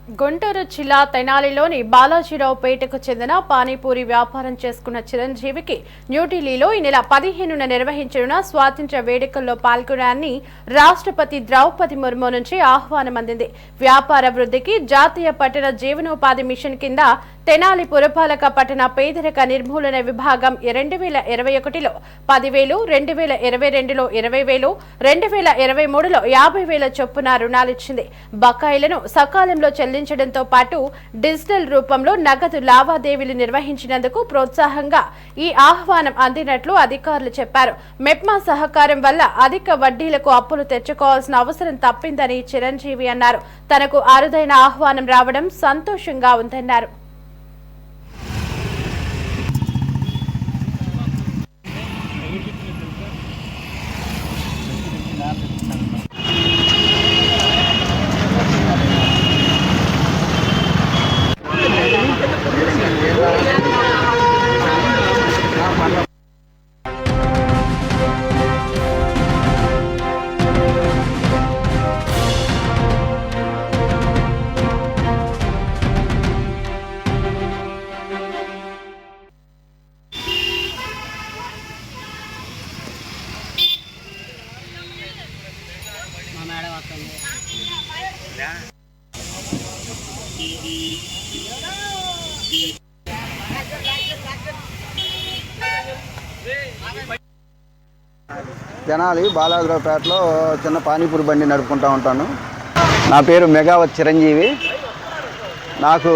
గుంటూరు జిల్లా తెనాలిలోని బాలాజీరావుపేటకు చెందిన పానీపూరి వ్యాపారం చేసుకున్న చిరంజీవికి న్యూఢిల్లీలో ఈ నెల 15న నిర్వహించనున్న స్వాతంత్ర్య వేడుకల్లో పాల్గొనడాన్ని రాష్ట్రపతి ద్రౌపది ముర్ము నుంచి ఆహ్వానం అందింది. వ్యాపార వృద్ధికి జాతీయ పట్టణ జీవనోపాధి మిషన్ కింద తెనాలి పురపాలక పట్టణ పేదరిక నిర్మూలన విభాగం 2021లో 10,000, 2022లో 20,000, 2023లో 50,000 చొప్పున రుణాలిచ్చింది. బకాయిలను సకాలంలో చెల్లించడంతో పాటు డిజిటల్ రూపంలో నగదు లావాదేవీలు నిర్వహించినందుకు ప్రోత్సాహంగా ఈ ఆహ్వానం అందినట్లు అధికారులు చెప్పారు. మెప్మా సహకారం వల్ల అధిక వడ్డీలకు అప్పులు తెచ్చుకోవాల్సిన అవసరం తప్పిందని చిరంజీవి అన్నారు. తనకు అరుదైన ఆహ్వానం రావడం సంతోషంగా ఉందన్నారు. తెనాలి బాలాజీరావుపేటలో చిన్న పానీపూరి బండి నడుపుకుంటూ ఉంటాను. నా పేరు మెగావత్ చిరంజీవి. నాకు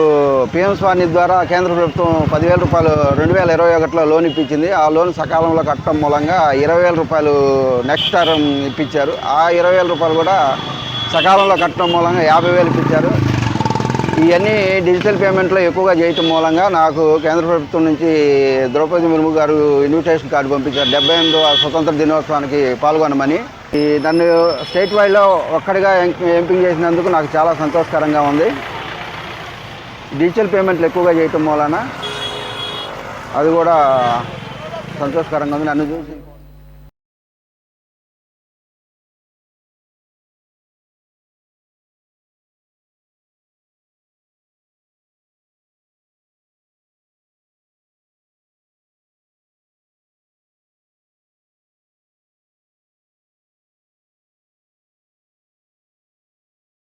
పిఎం స్వానిధి ద్వారా కేంద్ర ప్రభుత్వం 10,000 రూపాయలు 2021లో లోన్ ఇప్పించింది. ఆ లోన్ సకాలంలో కట్టడం మూలంగా 20,000 రూపాయలు నెక్స్ట్ టర్మ్ ఇప్పించారు. ఆ 20,000 రూపాయలు కూడా సకాలంలో కట్టడం మూలంగా 50,000 ఇప్పించారు. ఇవన్నీ డిజిటల్ పేమెంట్లో ఎక్కువగా చేయటం మూలంగా నాకు కేంద్ర ప్రభుత్వం నుంచి ద్రౌపది ముర్ము గారు ఇన్విటేషన్ కార్డు పంపించారు. 78వ స్వతంత్ర దినోత్సవానికి పాల్గొనమని. నన్ను స్టేట్ వైడ్లో ఒక్కడిగా ఎంపిక చేసినందుకు నాకు చాలా సంతోషకరంగా ఉంది. డిజిటల్ పేమెంట్లు ఎక్కువగా చేయటం మూలన అది కూడా సంతోషకరంగా ఉంది. నన్ను చూసి